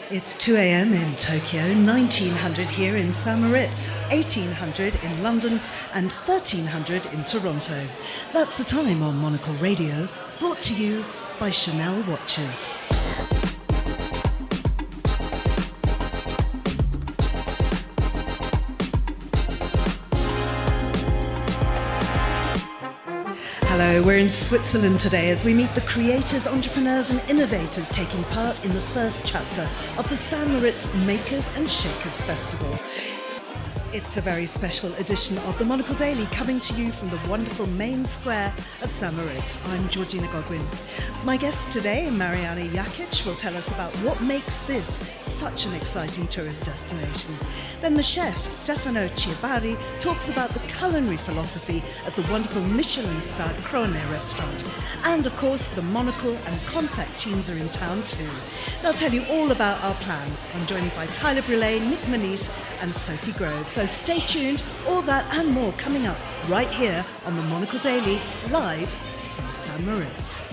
It's 2 a.m. in Tokyo, 1900 here in St Moritz, 1800 in London and 1300 in Toronto. That's the time on Monocle Radio, brought to you by Chanel Watches. Hello, we're in Switzerland today as we meet the creators, entrepreneurs and innovators taking part in the first chapter of the St Moritz Makers and Shakers Festival. It's a very special edition of the Monocle Daily, coming to you from the wonderful main square of St Moritz. I'm Georgina Godwin. My guest today, Marijana Jakic, will tell us about what makes this such an exciting tourist destination. Then the chef, Stefano Ciabarri, talks about the culinary philosophy at the wonderful Michelin-starred Krone restaurant. And of course, the Monocle and Confect teams are in town too. They'll tell you all about our plans. I'm joined by Brûlé, Nick Monisse and Sophie Grove. So stay tuned, all that and more coming up right here on the Monocle Daily, live from St Moritz.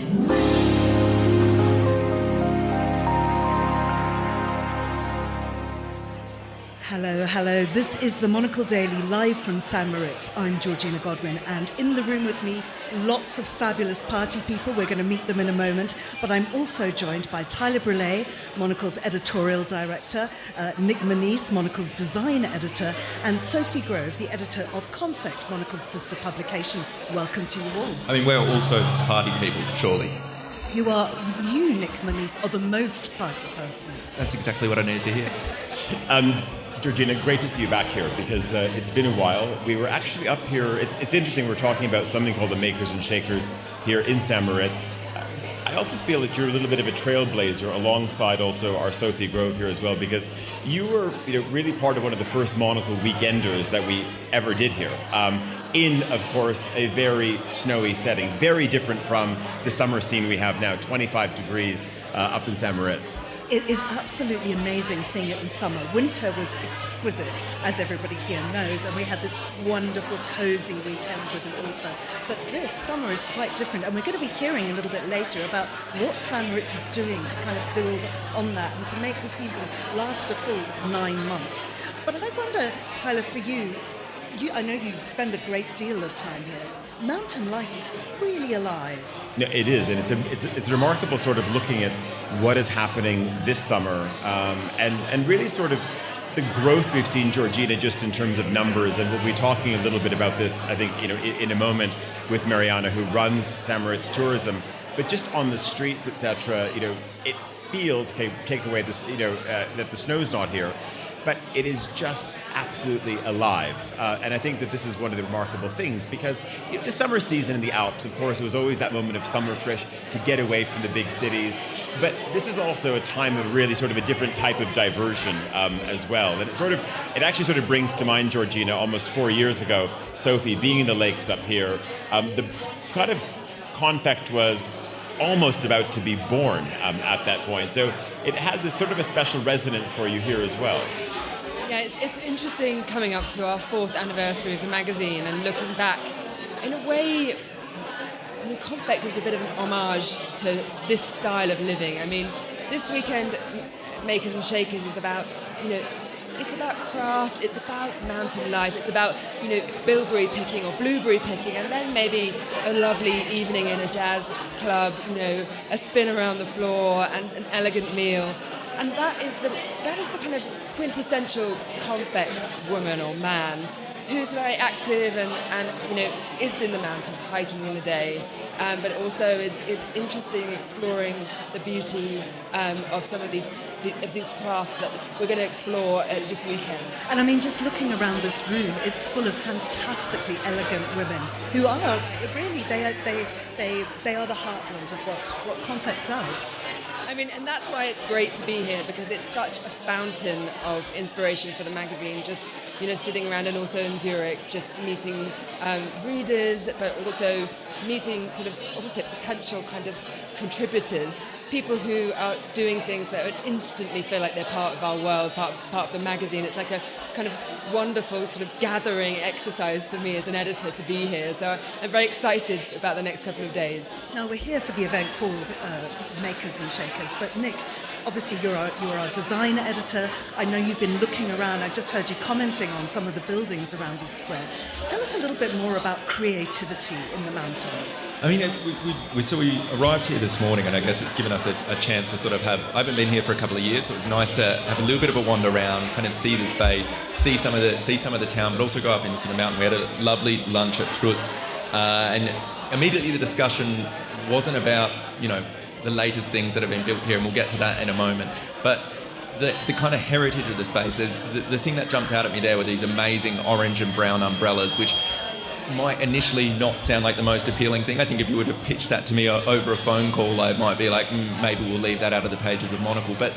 Hello. This is the Monocle Daily, live from St Moritz. I'm Georgina Godwin, and in the room with me, lots of fabulous party people. We're going to meet them in a moment, but I'm also joined by Brûlé, Monocle's editorial director, Nick Monisse, Monocle's design editor, and Sophie Grove, the editor of Confect, Monocle's sister publication. Welcome to you all. I mean, we're also party people, surely. You, Nick Monisse, are the most party person. That's exactly what I needed to hear. Georgina, great to see you back here because it's been a while. We were actually up here. It's interesting. We're talking about something called the Makers and Shakers here in St Moritz. I also feel that you're a little bit of a trailblazer alongside also our Sophie Grove here as well, because you were really part of one of the first Monocle weekenders that we ever did here. In, of course, a very snowy setting, very different from the summer scene we have now, 25 degrees up in St Moritz. It is absolutely amazing seeing it in summer. Winter was exquisite, as everybody here knows, and we had this wonderful, cosy weekend with an author. But this summer is quite different, and we're going to be hearing a little bit later about what St Moritz is doing to kind of build on that and to make the season last a full 9 months. But I wonder, Tyler, for you, I know you spend a great deal of time here. Mountain life is really alive. Yeah, it is, and it's remarkable sort of looking at what is happening this summer, and really sort of the growth we've seen, Georgina, just in terms of numbers, and we'll be talking a little bit about this, I think, in a moment with Marijana, who runs St Moritz Tourism. But just on the streets, etc., it feels, take away this, that the snow's not here, but it is just absolutely alive. And I think that this is one of the remarkable things, because the summer season in the Alps, of course, was always that moment of summer fresh to get away from the big cities. But this is also a time of really sort of a different type of diversion as well. And it actually sort of brings to mind, Georgina, almost 4 years ago, Sophie, being in the lakes up here, the kind of Confect was almost about to be born at that point. So it has this sort of a special resonance for you here as well. Yeah, it's interesting coming up to our 4th anniversary of the magazine and looking back. In a way, the Confect is a bit of an homage to this style of living. I mean, this weekend, Makers and Shakers is about, it's about craft, it's about mountain life, it's about, bilberry picking or blueberry picking, and then maybe a lovely evening in a jazz club, a spin around the floor and an elegant meal. And that is the kind of quintessential Confect woman or man who's very active and is in the mountains hiking in the day, but also is interested in exploring the beauty of some of these crafts that we're going to explore this weekend. And I mean, just looking around this room, it's full of fantastically elegant women who are really they are the heartland of what Confect does. I mean, and that's why it's great to be here, because it's such a fountain of inspiration for the magazine. Just, sitting around, and also in Zurich, just meeting readers, but also meeting sort of also potential kind of contributors, people who are doing things that would instantly feel like they're part of our world, part of the magazine. It's like a kind of wonderful sort of gathering exercise for me as an editor to be here. So I'm very excited about the next couple of days. Now, we're here for the event called Makers and Shakers, but Nick, Obviously, you're our design editor. I know you've been looking around. I just heard you commenting on some of the buildings around this square. Tell us a little bit more about creativity in the mountains. I mean, we arrived here this morning, and I guess it's given us a chance to sort of have. I haven't been here for a couple of years, so it was nice to have a little bit of a wander around, kind of see the space, see some of the town, but also go up into the mountain. We had a lovely lunch at Trutz, and immediately the discussion wasn't about the latest things that have been built here, and we'll get to that in a moment, but the kind of heritage of the space. There's the thing that jumped out at me there were these amazing orange and brown umbrellas, which might initially not sound like the most appealing thing. I think if you were to pitch that to me over a phone call, I might be like, maybe we'll leave that out of the pages of Monocle. But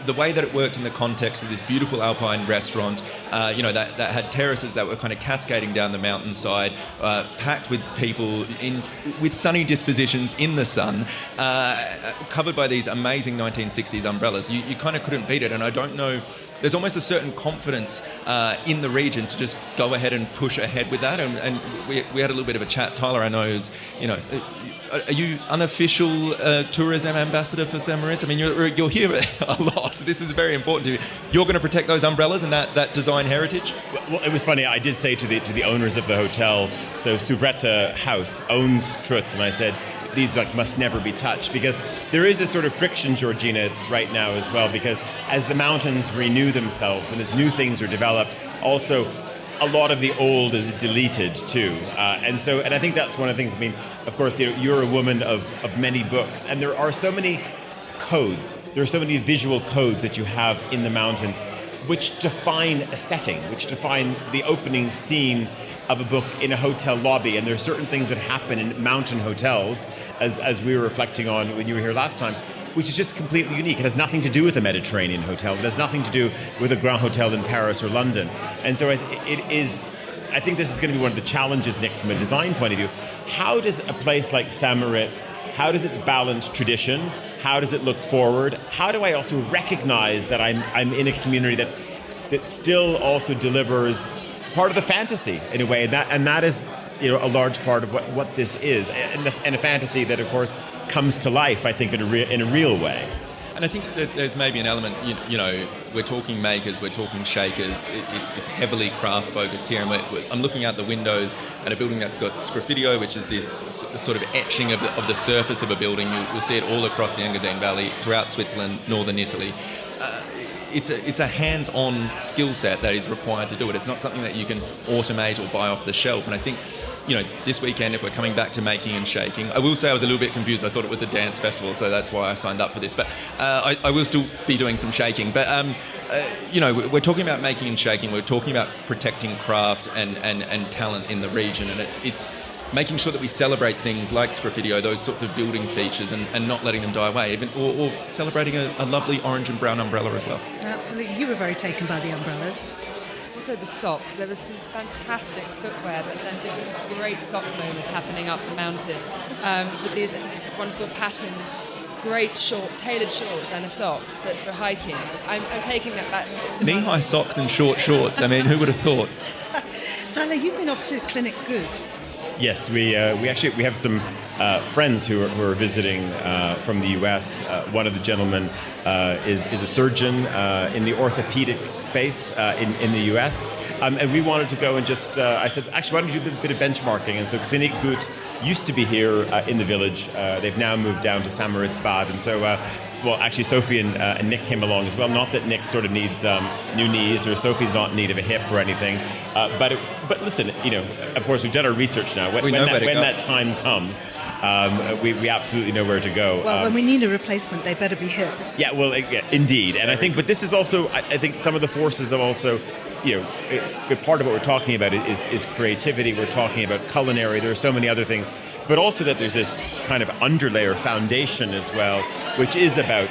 the way that it worked in the context of this beautiful alpine restaurant, that had terraces that were kind of cascading down the mountainside, packed with people with sunny dispositions in the sun, covered by these amazing 1960s umbrellas. You kind of couldn't beat it, and I don't know. There's almost a certain confidence in the region to just go ahead and push ahead with that, and we had a little bit of a chat. Tyler, I know, is are you unofficial tourism ambassador for St Moritz? I mean, you're here a lot. This is very important to you. You're going to protect those umbrellas and that design heritage? Well, it was funny. I did say to the owners of the hotel, so Suvretta House owns Trutz, and I said, these must never be touched, because there is this sort of friction, Georgina, right now as well, because as the mountains renew themselves and as new things are developed, also a lot of the old is deleted too, and I think that's one of the things. I mean, of course, you're a woman of many books, and there are so many codes. There are so many visual codes that you have in the mountains, which define a setting, which define the opening scene of a book in a hotel lobby. And there are certain things that happen in mountain hotels, as we were reflecting on when you were here last time, which is just completely unique. It has nothing to do with a Mediterranean hotel. It has nothing to do with a Grand Hotel in Paris or London. And so I think this is going to be one of the challenges, Nick, from a design point of view. How does a place like St Moritz, how does it balance tradition? How does it look forward? How do I also recognize that I'm in a community that still also delivers part of the fantasy in a way, and that is a large part of what this is, and a fantasy that of course comes to life, I think, in a real way. And I think that there's maybe an element, we're talking makers, we're talking shakers, it's heavily craft focused here, and I'm looking out the windows at a building that's got sgraffito, which is this sort of etching of the surface of a building. You'll see it all across the Engadine Valley, throughout Switzerland, northern Italy. It's a hands-on skill set that is required to do it. It's not something that you can automate or buy off the shelf. And I think, this weekend, if we're coming back to making and shaking, I will say I was a little bit confused. I thought it was a dance festival, so that's why I signed up for this. But I will still be doing some shaking. But, we're talking about making and shaking. We're talking about protecting craft and talent in the region. And it's making sure that we celebrate things like sgraffito, those sorts of building features, and not letting them die away, or celebrating a lovely orange and brown umbrella as well. Absolutely. You were very taken by the umbrellas. Also the socks. There was some fantastic footwear, but then this great sock moment happening up the mountain with these wonderful patterned, great tailored shorts and a sock for hiking. I'm taking that back to knee-high socks and short shorts. I mean, who would have thought? Tyler, you've been off to Clinic Good. Yes, we have some friends who are visiting from the US. One of the gentlemen is a surgeon in the orthopedic space in the US, and we wanted to go and just. I said, actually, why don't you do a bit of benchmarking? And so Clinic Good used to be here in the village. They've now moved down to St Moritz Bad, and so. Well, actually, Sophie and Nick came along as well. Not that Nick sort of needs new knees, or Sophie's not in need of a hip or anything. But listen, of course, we've done our research now. When that time comes, we absolutely know where to go. Well, when we need a replacement, they better be hip. Yeah, well, indeed. And I think, but this is also, I think, some of the forces of also. Part of what we're talking about is creativity. We're talking about culinary. There are so many other things, but also that there's this kind of underlayer foundation as well, which is about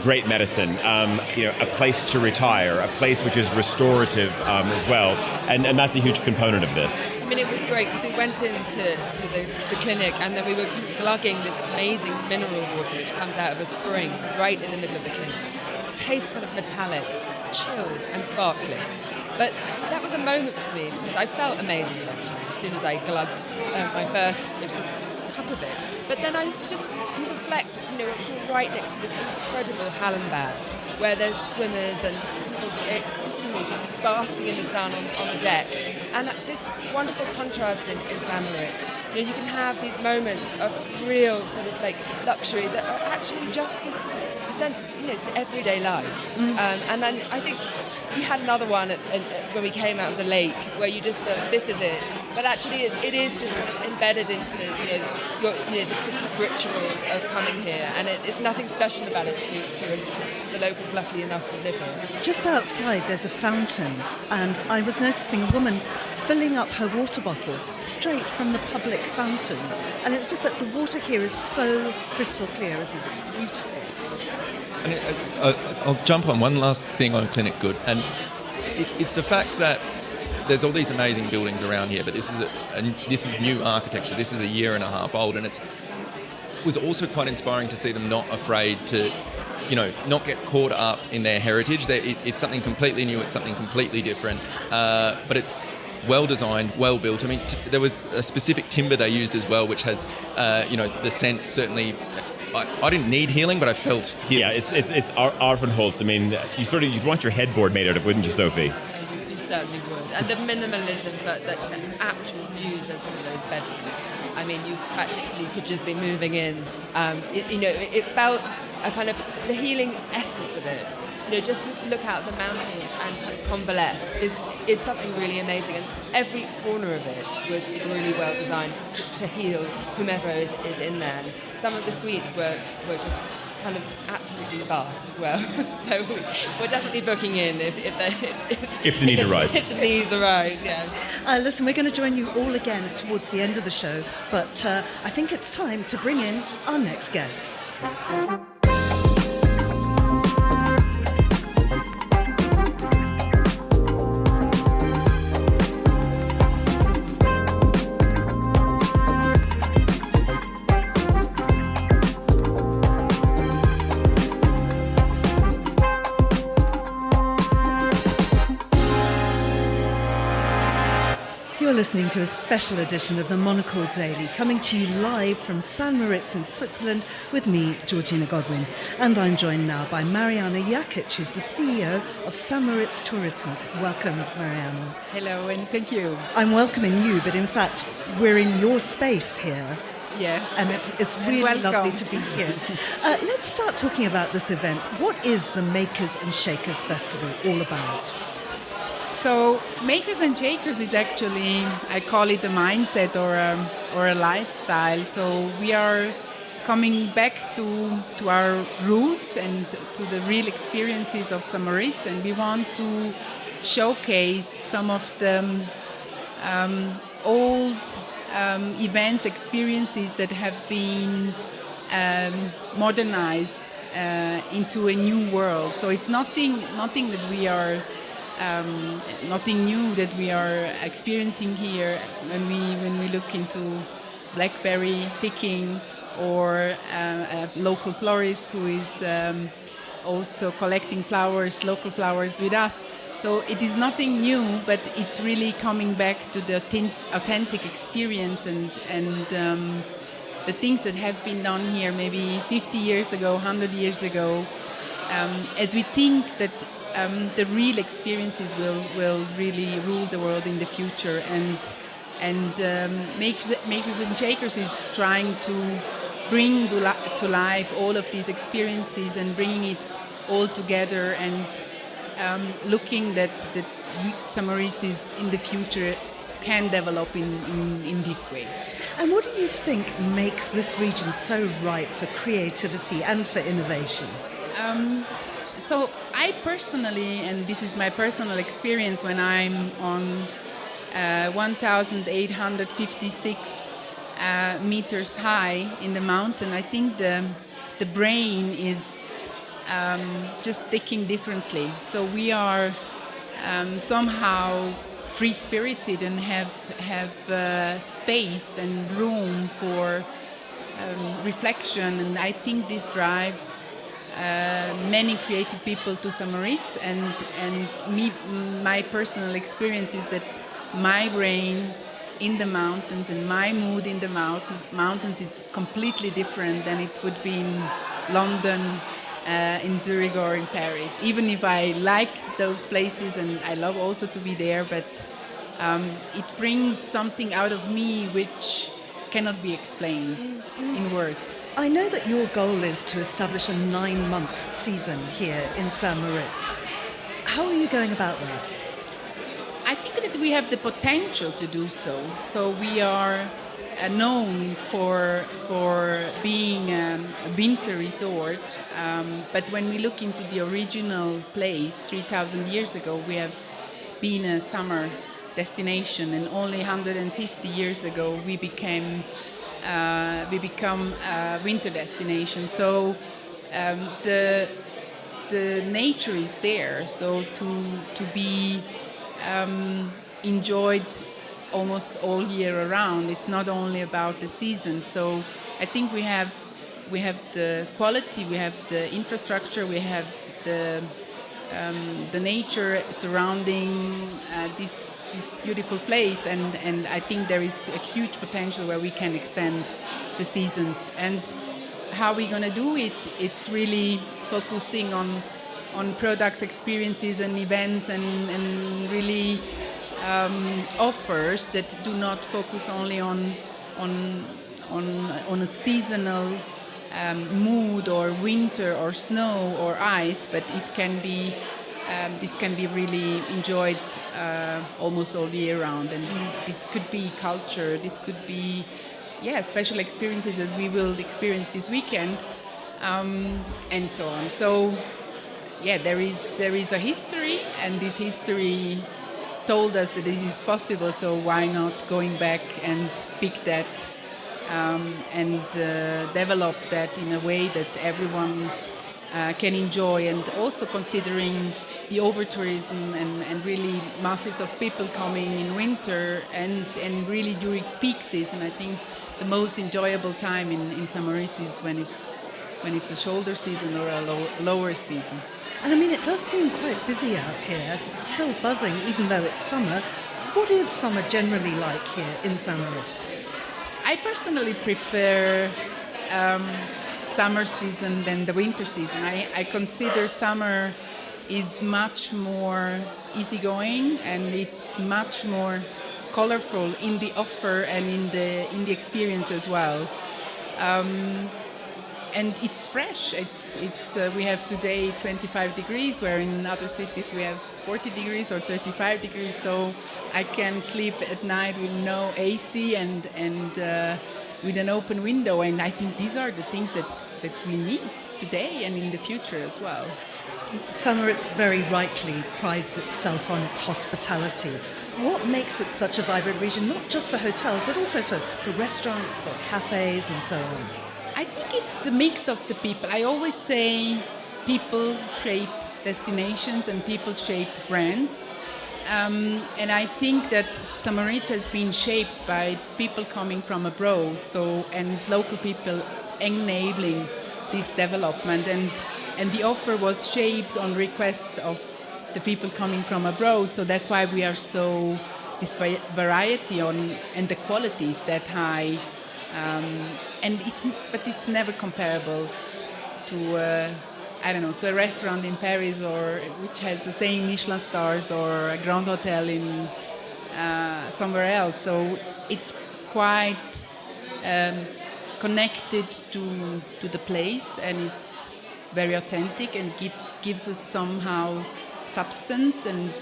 great medicine, a place to retire, a place which is restorative as well, and that's a huge component of this. I mean, it was great because we went into the clinic, and then we were glugging this amazing mineral water which comes out of a spring right in the middle of the clinic. It tastes kind of metallic, chilled and sparkling. But that was a moment for me because I felt amazing actually as soon as I glugged my first cup of it. But then you reflect reflect, you're right next to this incredible Hallenbad, where there's swimmers and people just basking in the sun on the deck. And this wonderful contrast in St Moritz. You can have these moments of real sort of like luxury that are actually just this sense, the everyday life. And then I think we had another one when we came out of the lake where you just feel this is it. But actually, it is just kind of embedded into the rituals of coming here, and it's nothing special about it to the locals lucky enough to live here. Just outside, there's a fountain, and I was noticing a woman filling up her water bottle straight from the public fountain, and it's just that the water here is so crystal clear, isn't it? It's beautiful. And I'll jump on one last thing on Clinic Good, and it's the fact that there's all these amazing buildings around here, but this is new architecture. This is a year and a half old, and it was also quite inspiring to see them not afraid to, not get caught up in their heritage. It's something completely new. It's something completely different, but it's well designed, well built. I mean, there was a specific timber they used as well, which has, the scent certainly. I didn't need healing, but I felt healed. Yeah, it's Arvenholz. I mean, you'd want your headboard made out of, wouldn't you, Sophie? You certainly would. And the minimalism, but the actual views in some of those bedrooms. I mean, you practically could just be moving in. It felt a kind of the healing essence of it. Just to look out the mountains and kind of convalesce is something really amazing. And every corner of it was really well designed to heal whomever is in there. And some of the suites were just kind of absolutely vast as well. So we're definitely booking in if the need arises. If the needs arise, yeah. Listen, we're going to join you all again towards the end of the show, but I think it's time to bring in our next guest. Listening to a special edition of the Monocle Daily, coming to you live from St Moritz in Switzerland with me, Georgina Godwin. And I'm joined now by Marijana Jakic, who's the CEO of St Moritz Tourismus. Welcome, Marijana. Hello, and thank you. I'm welcoming you, but in fact, we're in your space here. Yes. And it's really lovely to be here. Let's start talking about this event. What is the Makers and Shakers Festival all about? So Makers and Shakers is actually, I call it a mindset or a lifestyle. So we are coming back to our roots and to the real experiences of St Moritz, and we want to showcase some of the old events, experiences that have been modernized into a new world. So it's nothing that we are. Nothing new that we are experiencing here when we look into blackberry picking or a local florist who is also collecting local flowers with us. So it is nothing new, but it's really coming back to the authentic experience and the things that have been done here maybe 50 years ago, 100 years ago, as we think that the real experiences will really rule the world in the future, and Makers and Shakers is trying to bring to life all of these experiences and bringing it all together and looking that St Moritz in the future can develop in this way. And what do you think makes this region so ripe for creativity and for innovation? So I personally, and this is my personal experience, when I'm on 1,856 meters high in the mountain, I think the brain is just thinking differently. So we are somehow free-spirited and have space and room for reflection, and I think this drives many creative people to St Moritz, and my personal experience is that my brain in the mountains, and my mood in the mountains is completely different than it would be in London, in Zurich or in Paris. Even if I like those places and I love also to be there, but it brings something out of me which cannot be explained in words. I know that your goal is to establish a 9-month season here in St Moritz. How are you going about that? I think that we have the potential to do so. So we are known for being a winter resort, but when we look into the original place 3,000 years ago, we have been a summer destination, and only 150 years ago we become a winter destination. So the nature is there, so to be enjoyed almost all year around. It's not only about the season. So I think we have the quality, we have the infrastructure, we have the nature surrounding this beautiful place, and I think there is a huge potential where we can extend the seasons. And how we're going to do it, it's really focusing on products, experiences and events, and really offers that do not focus only on a seasonal mood or winter or snow or ice, but it can be this can be really enjoyed almost all year round. And this could be culture, this could be special experiences as we will experience this weekend, and so on. So there is a history, and this history told us that it is possible, so why not going back and pick that and develop that in a way that everyone can enjoy, and also considering the over-tourism and really masses of people coming in winter and really during peak season. I think the most enjoyable time in St Moritz is when it's a shoulder season or a lower season. And I mean, it does seem quite busy out here. It's still buzzing, even though it's summer. What is summer generally like here in St Moritz? I personally prefer summer season than the winter season. I consider summer is much more easygoing, and it's much more colorful in the offer and in the experience as well. And it's fresh. It's we have today 25 degrees, where in other cities we have 40 degrees or 35 degrees. So I can sleep at night with no AC and with an open window. And I think these are the things that we need today and in the future as well. St Moritz very rightly prides itself on its hospitality. What makes it such a vibrant region, not just for hotels, but also for restaurants, for cafes and so on? I think it's the mix of the people. I always say people shape destinations and people shape brands. And I think that St Moritz has been shaped by people coming from abroad, and local people enabling this development. And the offer was shaped on request of the people coming from abroad. So that's why we are so, this variety and the quality is that high. But it's never comparable to to a restaurant in Paris or which has the same Michelin stars, or a Grand Hotel in somewhere else. So it's quite connected to the place, and it's very authentic and gives us somehow substance, and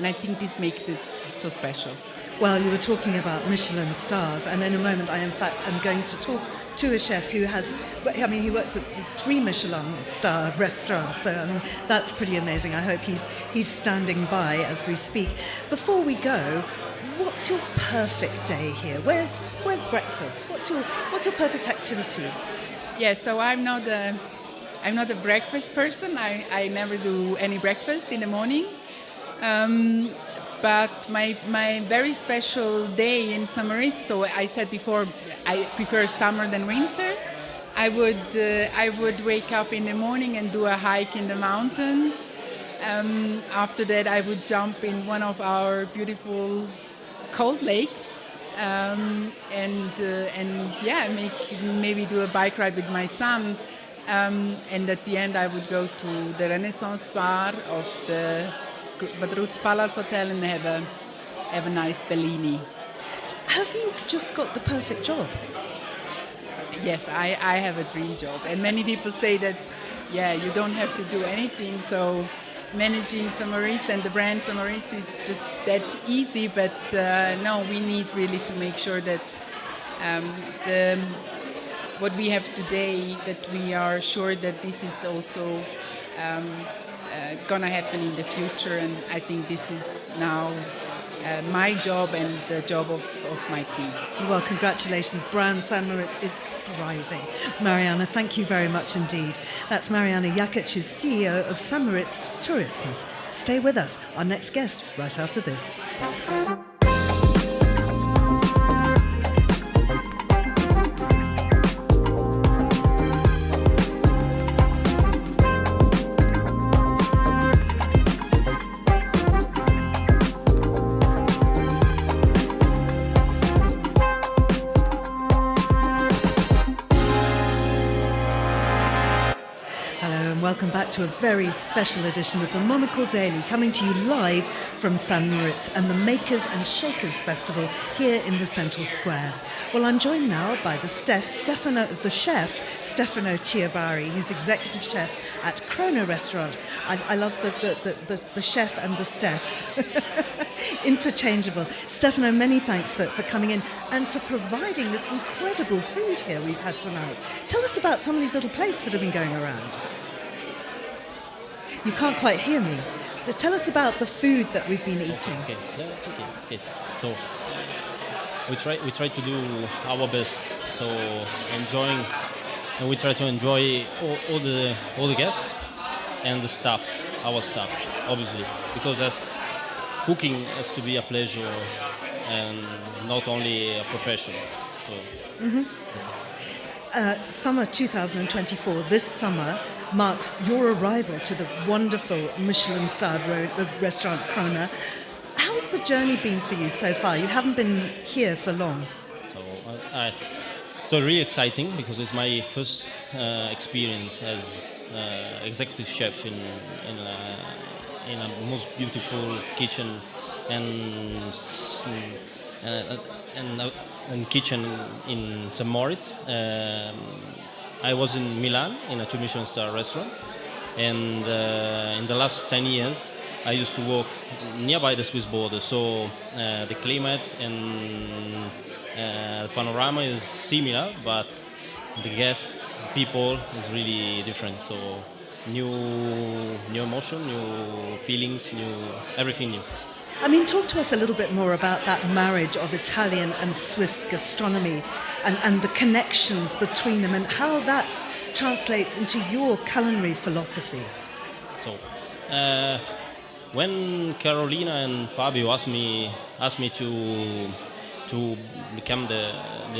I think this makes it so special. Well, you were talking about Michelin stars, and in a moment I am going to talk to a chef who he works at 3 Michelin-starred restaurants, so that's pretty amazing. I hope he's standing by as we speak. Before we go, what's your perfect day here? Where's breakfast? What's your perfect activity? Yeah, so I'm not a breakfast person. I never do any breakfast in the morning. But my very special day in St Moritz, so I said before, I prefer summer than winter. I would wake up in the morning and do a hike in the mountains. After that, I would jump in one of our beautiful cold lakes, and maybe do a bike ride with my son. And at the end, I would go to the Renaissance bar of the Badruz Palace Hotel and have a nice Bellini. Have you just got the perfect job? Yes, I have a dream job. And many people say that, you don't have to do anything. So managing St Moritz and the brand St Moritz is just that easy. But no, we need really to make sure that what we have today, that we are sure that this is also gonna happen in the future. And I think this is now my job and the job of my team. Well, congratulations. Brand St Moritz is thriving. Marijana, thank you very much indeed. That's Marijana Jakic, who's CEO of St Moritz Tourismus. Stay with us. Our next guest right after this. Welcome back to a very special edition of the Monocle Daily, coming to you live from St Moritz and the Makers and Shakers Festival here in the Central Square. Well, I'm joined now by the chef, Stefano Ciabarri, who's executive chef at Krone restaurant. I love the chef and the Steph. Interchangeable. Stefano, many thanks for coming in and for providing this incredible food here we've had tonight. Tell us about some of these little plates that have been going around. You can't quite hear me. But tell us about the food that we've been eating. Okay, yeah, that's okay. So we try to do our best. So enjoying, and we try to enjoy all the guests and the staff, our staff, obviously, because as cooking has to be a pleasure and not only a profession. So. Summer 2024, this summer, marks your arrival to the wonderful Michelin-starred restaurant Krone. How has the journey been for you so far? You haven't been here for long. So really exciting, because it's my first experience as executive chef in a most beautiful kitchen and kitchen in St Moritz. I was in Milan in a 2 Michelin-star restaurant, and in the last 10 years I used to work nearby the Swiss border, so the climate and the panorama is similar, but the guests, people is really different. So new emotion, new feelings, everything new. I mean, talk to us a little bit more about that marriage of Italian and Swiss gastronomy and the connections between them and how that translates into your culinary philosophy. So, when Carolina and Fabio asked me to become the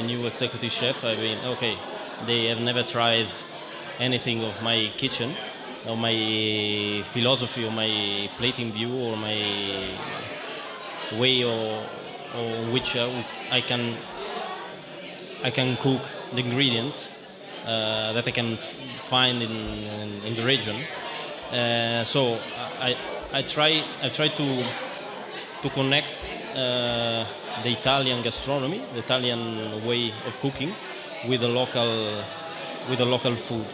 new executive chef, I mean, okay, they have never tried anything of my kitchen, or my philosophy, or my plating view, or my way, or which I can cook the ingredients that I can find in the region. So I try to connect the Italian gastronomy, the Italian way of cooking, with the local food.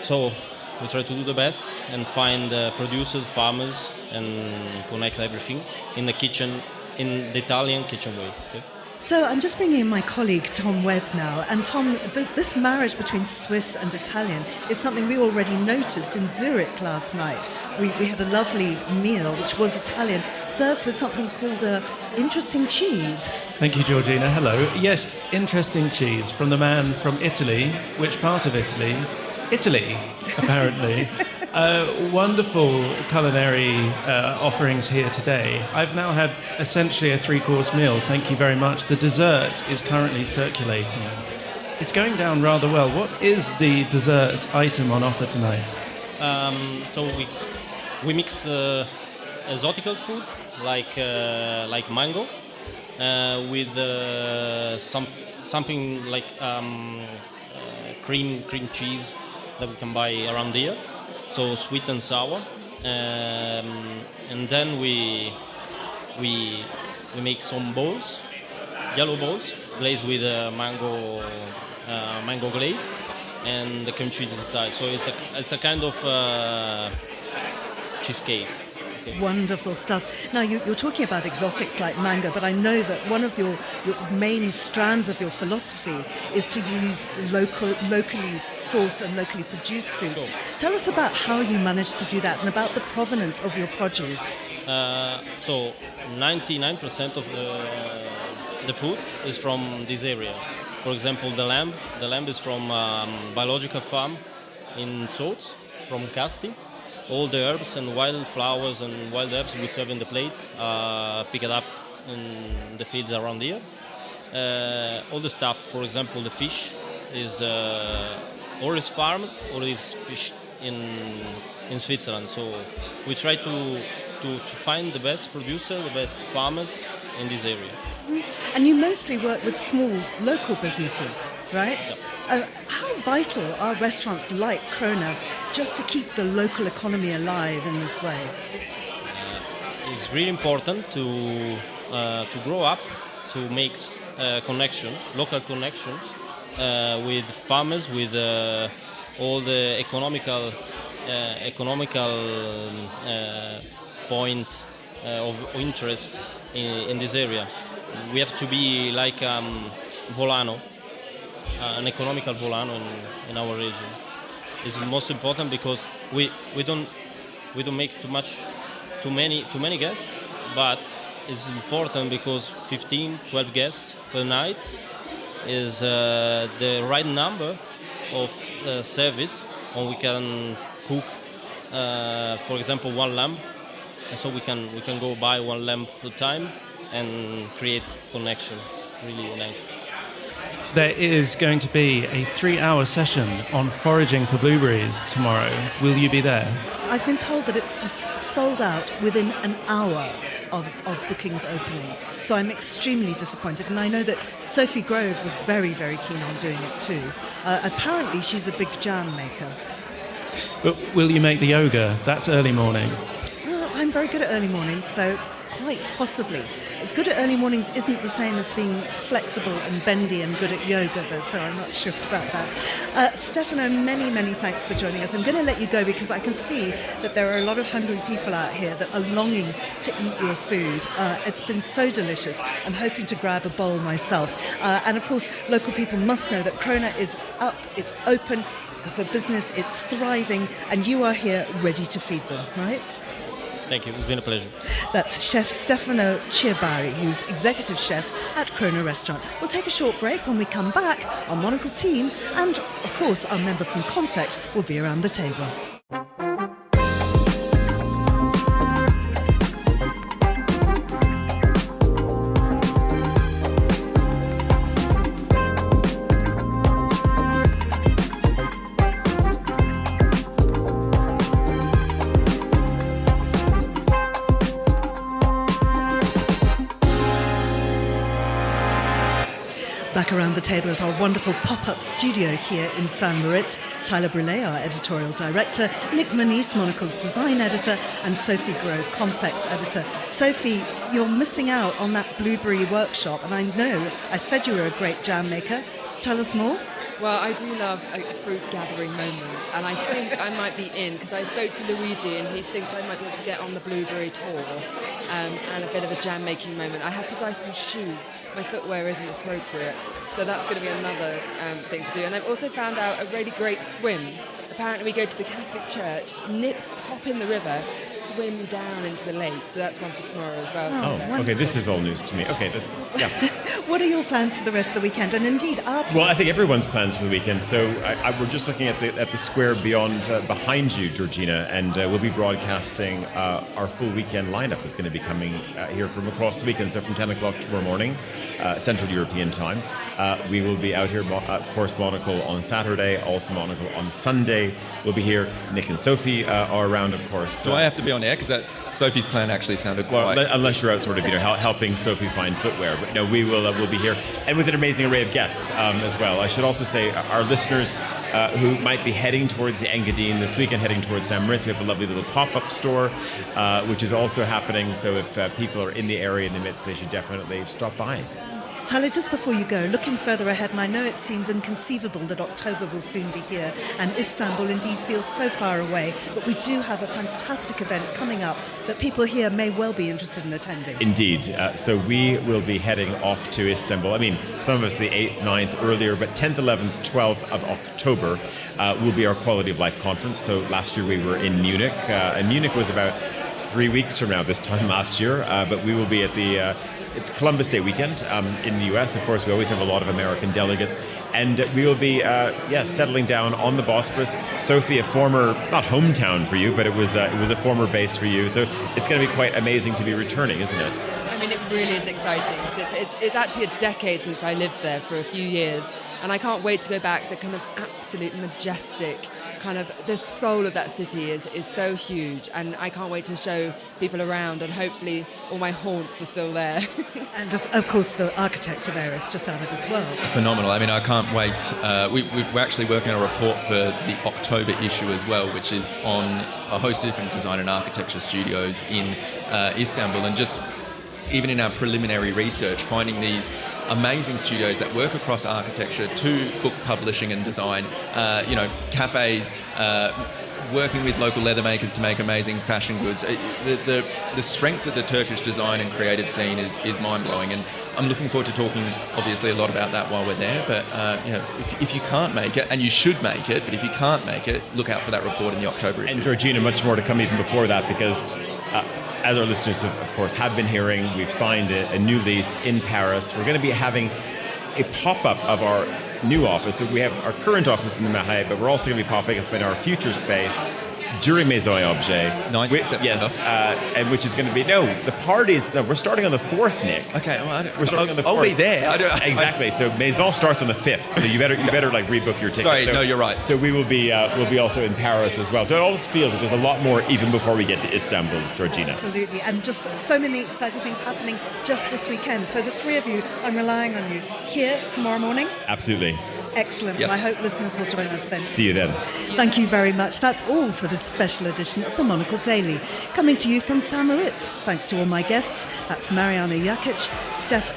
So we try to do the best and find producers, farmers, and connect everything in the kitchen, in the Italian kitchen way. Okay? So I'm just bringing in my colleague Tom Webb now, and Tom, this marriage between Swiss and Italian is something we already noticed in Zurich last night. We had a lovely meal which was Italian, served with something called interesting cheese. Thank you, Georgina. Hello. Yes, interesting cheese from the man from Italy. Which part of Italy? Italy, apparently. Wonderful culinary offerings here today. I've now had essentially a 3-course meal. Thank you very much. The dessert is currently circulating. It's going down rather well. What is the dessert item on offer tonight? So we mix exotic food like mango, with something like cream cheese that we can buy around here, so sweet and sour, and then we make some balls, yellow balls, glazed with mango glaze, and the cream cheese inside. So it's a kind of cheesecake. Okay. Wonderful stuff. Now, you're talking about exotics like mango, but I know that one of your main strands of your philosophy is to use locally sourced and locally produced foods. Sure. Tell us about how you managed to do that and about the provenance of your produce. So 99% of the food is from this area. For example, the lamb is from biological farm in Sots, from Casti. All the herbs and wild flowers and wild herbs we serve in the plates, pick it up in the fields around here. All the stuff, for example, the fish is or is farmed or is fished in Switzerland. So we try to find the best producer, the best farmers in this area. And you mostly work with small local businesses, right? Yep. How vital are restaurants like Krone just to keep the local economy alive in this way? It's really important to grow up, to make local connections with farmers, with all the economical points of interest in this area. We have to be like volano, an economical volano in our region. It's most important because we don't make too many guests, but it's important because 12 guests per night is the right number of service, and we can cook, for example, one lamb, and so we can go buy one lamb at a time and create connection. Really nice. There is going to be a 3-hour session on foraging for blueberries tomorrow. Will you be there? I've been told that it's sold out within an hour of bookings opening, so I'm extremely disappointed. And I know that Sophie Grove was very, very keen on doing it too. Apparently she's a big jam maker. But will you make the yoga? That's early morning. Oh, I'm very good at early mornings, so quite possibly. Good at early mornings isn't the same as being flexible and bendy and good at yoga, though, so I'm not sure about that. Stefano, many, many thanks for joining us. I'm going to let you go because I can see that there are a lot of hungry people out here that are longing to eat your food. It's been so delicious. I'm hoping to grab a bowl myself. And of course, local people must know that Krone is up, it's open for business, it's thriving, and you are here ready to feed them, right? Thank you. It's been a pleasure. That's Chef Stefano Ciabarri, who's executive chef at Krone Restaurant. We'll take a short break. When we come back, our Monocle team and, of course, our member from Confect will be around the table. Back around the table at our wonderful pop-up studio here in St Moritz, Tyler Brûlé, our editorial director, Nick Monisse, Monocle's design editor, and Sophie Grove, Confect's editor. Sophie, you're missing out on that blueberry workshop, and I know I said you were a great jam maker. Tell us more. Well, I do love a fruit gathering moment, and I think I might be in, because I spoke to Luigi and he thinks I might be able to get on the blueberry tour, and a bit of a jam making moment. I have to buy some shoes. My footwear isn't appropriate, so that's going to be another thing to do. And I've also found out a really great swim. Apparently we go to the Catholic church, hop in the river, swim down into the lake. So that's one for tomorrow as well. Oh, okay, this is all news to me. Okay, yeah. What are your plans for the rest of the weekend? And indeed, our plans? Well, I think everyone's plans for the weekend. So we're just looking at the square beyond, behind you, Georgina, and we'll be broadcasting our full weekend lineup is going to be coming here from across the weekend. So from 10 o'clock tomorrow morning, Central European time. We will be out here, of course, Monocle on Saturday, also Monocle on Sunday. We'll be here. Nick and Sophie are around, of course. Do I have to be on air? Because Sophie's plan actually sounded quite... Well, unless you're out sort of, helping Sophie find footwear. But no, we'll be here. And with an amazing array of guests as well. I should also say our listeners who might be heading towards the Engadine this weekend, heading towards St Moritz, we have a lovely little pop-up store, which is also happening. So if people are in the area in the midst, they should definitely stop by. Tyler, just before you go, looking further ahead, and I know it seems inconceivable that October will soon be here, and Istanbul indeed feels so far away, but we do have a fantastic event coming up that people here may well be interested in attending. Indeed. So we will be heading off to Istanbul. I mean, some of us the 8th, 9th, earlier, but 10th, 11th, 12th of October will be our Quality of Life conference. So last year we were in Munich, and Munich was about 3 weeks from now this time last year, but we will be at the... It's Columbus Day weekend in the US. Of course, we always have a lot of American delegates. And we will be, settling down on the Bosphorus. Sophie, a former, not hometown for you, but it was a former base for you. So it's going to be quite amazing to be returning, isn't it? I mean, it really is exciting. It's actually a decade since I lived there for a few years. And I can't wait to go back. The kind of absolute majestic, kind of the soul of that city is so huge, and I can't wait to show people around, and hopefully all my haunts are still there. And of course the architecture there is just out of this world. Phenomenal. I mean, I can't wait. We're actually working on a report for the October issue as well, which is on a host of different design and architecture studios in Istanbul, and just even in our preliminary research, finding these amazing studios that work across architecture to book publishing and design, cafes, working with local leather makers to make amazing fashion goods. The strength of the Turkish design and creative scene is mind-blowing, and I'm looking forward to talking obviously a lot about that while we're there. But if you can't make it, and you should make it, but if you can't make it, look out for that report in the October issue. And Georgina, much more to come even before that, because as our listeners, of course, have been hearing, we've signed a new lease in Paris. We're going to be having a pop-up of our new office. So we have our current office in the Marais, but we're also going to be popping up in our future space during Maison et Objet. 9th September. Yes, and which is going to be, the parties, we're starting on the 4th, Nick. Okay, well, we're starting on the 4th. I'll be there. Exactly, so Maison starts on the 5th, so you better rebook your ticket. Sorry, so, no, you're right. So we'll be also in Paris as well. So it always feels like there's a lot more even before we get to Istanbul, Georgina. Absolutely, and just so many exciting things happening just this weekend. So the three of you, I'm relying on you here tomorrow morning. Absolutely. Excellent. Yes. And I hope listeners will join us then. See you then. Thank you very much. That's all for this special edition of the Monocle Daily, coming to you from St Moritz. Thanks to all my guests. That's Marijana Jakic,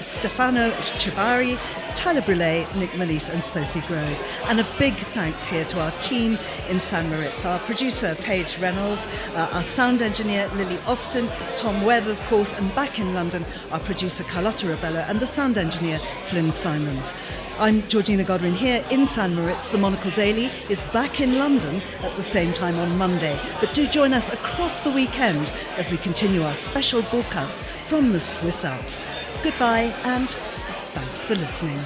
Stefano Ciabarri, Tyler Brûlé, Nick Monisse and Sophie Grove. And a big thanks here to our team in St Moritz, our producer Paige Reynolds, our sound engineer Lily Austin, Tom Webb of course, and back in London our producer Carlotta Rebello and the sound engineer Flynn Simons. I'm Georgina Godwin here in St Moritz. The Monocle Daily is back in London at the same time on Monday, but do join us across the weekend as we continue our special broadcasts from the Swiss Alps. Goodbye and thanks for listening.